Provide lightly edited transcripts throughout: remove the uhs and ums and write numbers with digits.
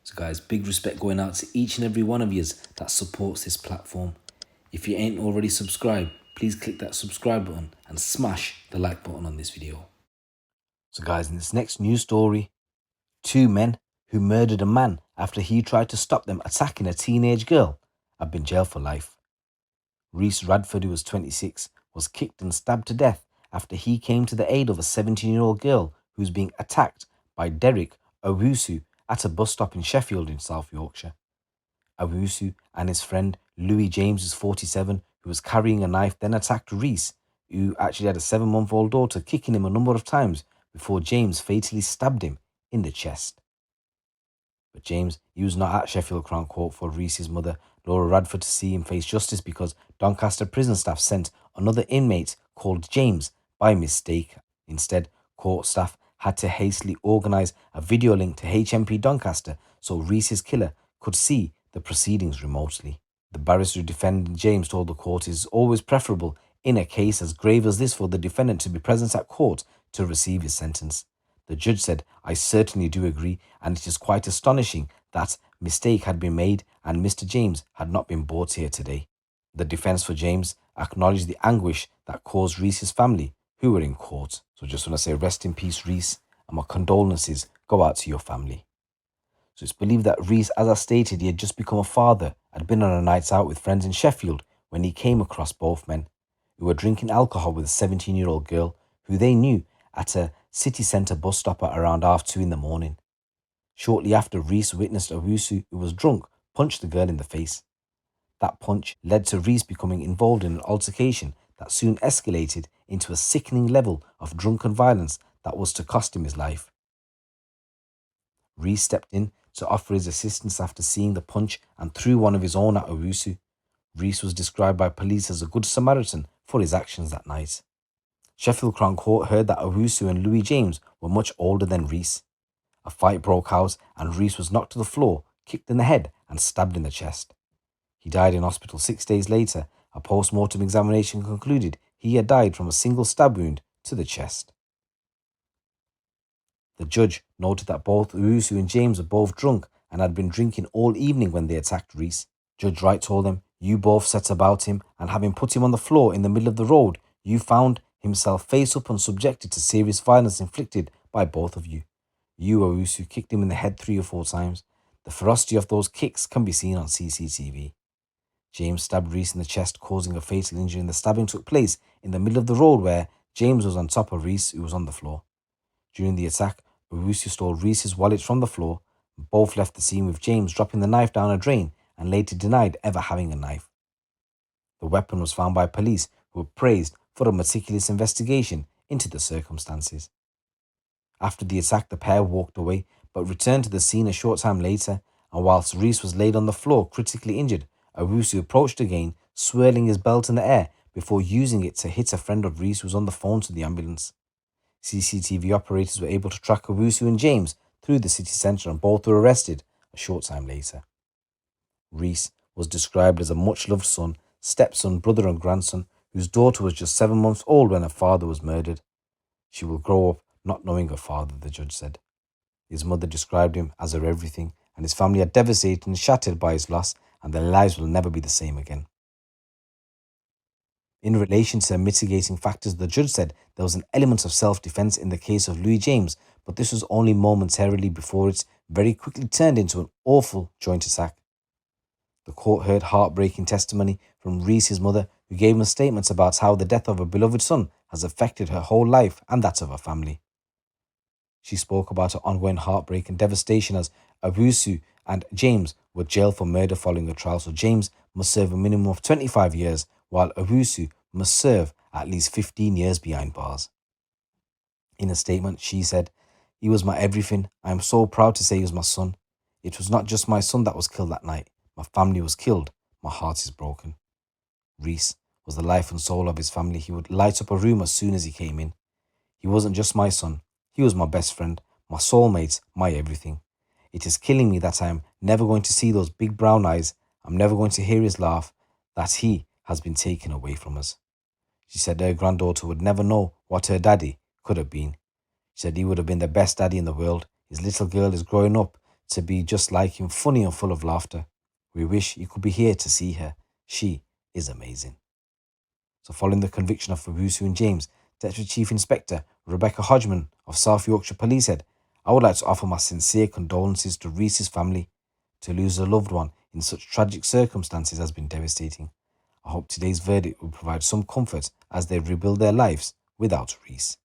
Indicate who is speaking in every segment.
Speaker 1: So guys, big respect going out to each and every one of you that supports this platform. If you ain't already subscribed, please click that subscribe button and smash the like button on this video. So guys, in this next news story, two men who murdered a man after he tried to stop them attacking a teenage girl have been jailed for life. Reece Radford, who was 26, was kicked and stabbed to death after he came to the aid of a 17-year-old girl who was being attacked by Dereck Owusu at a bus stop in Sheffield in South Yorkshire. Owusu and his friend Louis James, who's 47, who was carrying a knife, then attacked Reece, who actually had a 7-month-old daughter, kicking him a number of times before James fatally stabbed him in the chest. But James, he was not at Sheffield Crown Court for Reece's mother, Laura Radford, to see him face justice because Doncaster prison staff sent another inmate called James by mistake. Instead, court staff had to hastily organise a video link to HMP Doncaster so Reece's killer could see the proceedings remotely. The barrister defending James told the court it is always preferable in a case as grave as this for the defendant to be present at court to receive his sentence. The judge said, "I certainly do agree, and it is quite astonishing that mistake had been made and Mr. James had not been brought here today." The defence for James acknowledged the anguish that caused Reece's family, who were in court. So just want to say rest in peace, Reece, and my condolences go out to your family. So it's believed that Reece, as I stated, he had just become a father, had been on a night out with friends in Sheffield when he came across both men who were drinking alcohol with a 17-year-old girl who they knew at a city centre bus stop at around 2:30 in the morning. Shortly after, Reece witnessed Owusu, who was drunk, punch the girl in the face. That punch led to Reece becoming involved in an altercation that soon escalated into a sickening level of drunken violence that was to cost him his life. Reece stepped in to offer his assistance after seeing the punch and threw one of his own at Owusu. Reece was described by police as a good Samaritan for his actions that night. Sheffield Crown Court heard that Owusu and Louis James were much older than Reece. A fight broke out and Reece was knocked to the floor, kicked in the head and stabbed in the chest. He died in hospital 6 days later. A post-mortem examination concluded he had died from a single stab wound to the chest. The judge noted that both Owusu and James were both drunk and had been drinking all evening when they attacked Reece. Judge Wright told them, "You both set about him, and having put him on the floor in the middle of the road, you found himself face up and subjected to serious violence inflicted by both of you. You, Owusu, kicked him in the head 3 or 4 times. The ferocity of those kicks can be seen on CCTV. James stabbed Reece in the chest, causing a fatal injury, and the stabbing took place in the middle of the road where James was on top of Reece, who was on the floor. During the attack, Owusu stole Reece's wallet from the floor. Both left the scene with James dropping the knife down a drain and later denied ever having a knife. The weapon was found by police, who were praised for a meticulous investigation into the circumstances. After the attack, the pair walked away, but returned to the scene a short time later, and whilst Reece was laid on the floor critically injured, Owusu approached again, swirling his belt in the air before using it to hit a friend of Reece who was on the phone to the ambulance. CCTV operators were able to track Owusu and James through the city centre, and both were arrested a short time later. Reece was described as a much-loved son, stepson, brother and grandson, whose daughter was just 7 months old when her father was murdered. She will grow up not knowing her father, the judge said. His mother described him as her everything, and his family are devastated and shattered by his loss, and their lives will never be the same again. In relation to mitigating factors, the judge said there was an element of self-defense in the case of Louis James, but this was only momentarily before it very quickly turned into an awful joint attack. The court heard heartbreaking testimony from Reece's mother, who gave him statements about how the death of her beloved son has affected her whole life and that of her family. She spoke about her ongoing heartbreak and devastation as Owusu and James were jailed for murder following a trial, so James must serve a minimum of 25 years, while Owusu must serve at least 15 years behind bars. In a statement, she said, "He was my everything. I am so proud to say he was my son. It was not just my son that was killed that night. My family was killed. My heart is broken." Reece was the life and soul of his family. He would light up a room as soon as he came in. "He wasn't just my son. He was my best friend, my soulmate, my everything. It is killing me that I am never going to see those big brown eyes. I'm never going to hear his laugh, that he has been taken away from us." She said her granddaughter would never know what her daddy could have been. She said he would have been the best daddy in the world. His little girl is growing up to be just like him, funny and full of laughter. We wish you could be here to see her. She is amazing. So following the conviction of Owusu and James, Deputy Chief Inspector Rebecca Hodgman of South Yorkshire Police said, "I would like to offer my sincere condolences to Reece's family. To lose a loved one in such tragic circumstances has been devastating. I hope today's verdict will provide some comfort as they rebuild their lives without Reece."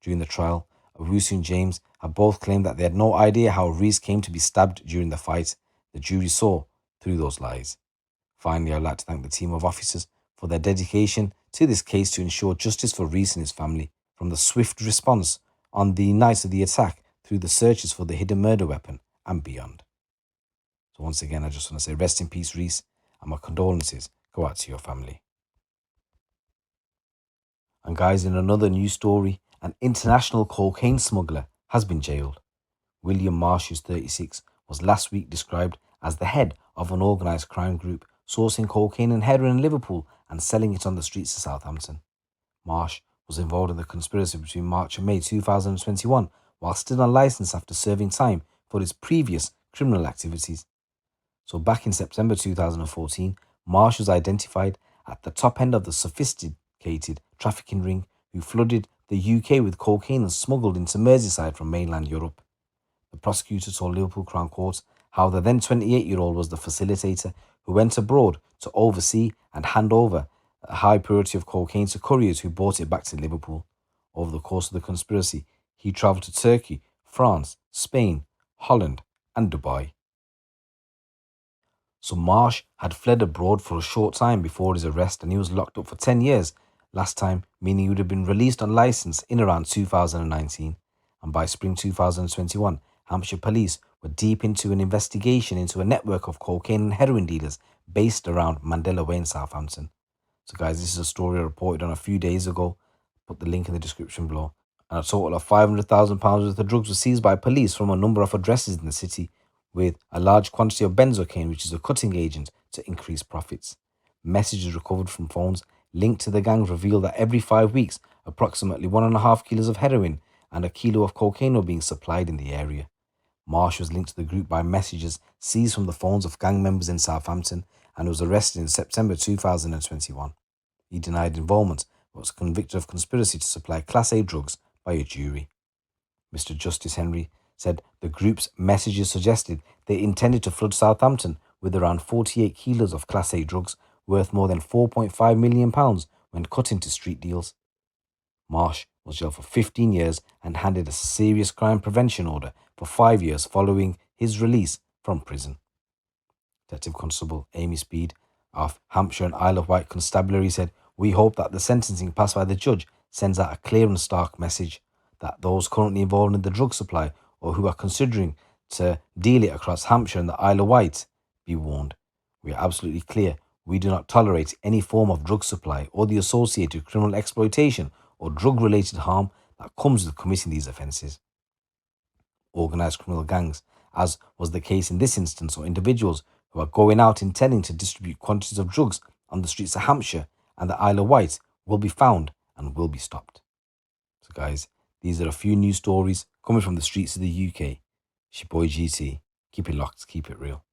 Speaker 1: During the trial, Owusu and James have both claimed that they had no idea how Reece came to be stabbed during the fight. The jury saw through those lies. Finally, I'd like to thank the team of officers for their dedication to this case to ensure justice for Reece and his family, from the swift response on the night of the attack through the searches for the hidden murder weapon and beyond. So once again, I just want to say rest in peace, Reece, and my condolences go out to your family. And guys, in another news story, an international cocaine smuggler has been jailed. William Marsh, who's 36, was last week described as the head of an organised crime group sourcing cocaine and heroin in Liverpool and selling it on the streets of Southampton. Marsh was involved in the conspiracy between March and May 2021, while still on licence after serving time for his previous criminal activities. So back in September 2014, Marsh was identified at the top end of the sophisticated trafficking ring who flooded the UK with cocaine and smuggled into Merseyside from mainland Europe. The prosecutor told Liverpool Crown Court how the then 28-year-old was the facilitator who went abroad to oversee and hand over a high purity of cocaine to couriers who brought it back to Liverpool. Over the course of the conspiracy, he travelled to Turkey, France, Spain, Holland, and Dubai. So Marsh had fled abroad for a short time before his arrest, and he was locked up for 10 years last time, meaning he would have been released on licence in around 2019. And by spring 2021, Hampshire police were deep into an investigation into a network of cocaine and heroin dealers based around Mandela Way in Southampton. So guys, this is a story I reported on a few days ago. Put the link in the description below. And a total of £500,000 worth of drugs were seized by police from a number of addresses in the city, with a large quantity of benzocaine, which is a cutting agent, to increase profits. Messages recovered from phones linked to the gang reveal that every 5 weeks, approximately 1.5 kilos of heroin and a kilo of cocaine were being supplied in the area. Marsh was linked to the group by messages seized from the phones of gang members in Southampton and was arrested in September 2021. He denied involvement but was convicted of conspiracy to supply Class A drugs by a jury. Mr. Justice Henry said the group's messages suggested they intended to flood Southampton with around 48 kilos of Class A drugs worth more than £4.5 million when cut into street deals. Marsh was jailed for 15 years and handed a serious crime prevention order for 5 years following his release from prison. Detective Constable Amy Speed of Hampshire and Isle of Wight Constabulary said, "We hope that the sentencing passed by the judge sends out a clear and stark message that those currently involved in the drug supply or who are considering to deal it across Hampshire and the Isle of Wight be warned. We are absolutely clear. We do not tolerate any form of drug supply or the associated criminal exploitation or drug-related harm that comes with committing these offences. Organised criminal gangs, as was the case in this instance, or individuals who are going out intending to distribute quantities of drugs on the streets of Hampshire and the Isle of Wight, will be found and will be stopped." So guys, these are a few news stories coming from the streets of the UK. It's your boy GT. Keep it locked, keep it real.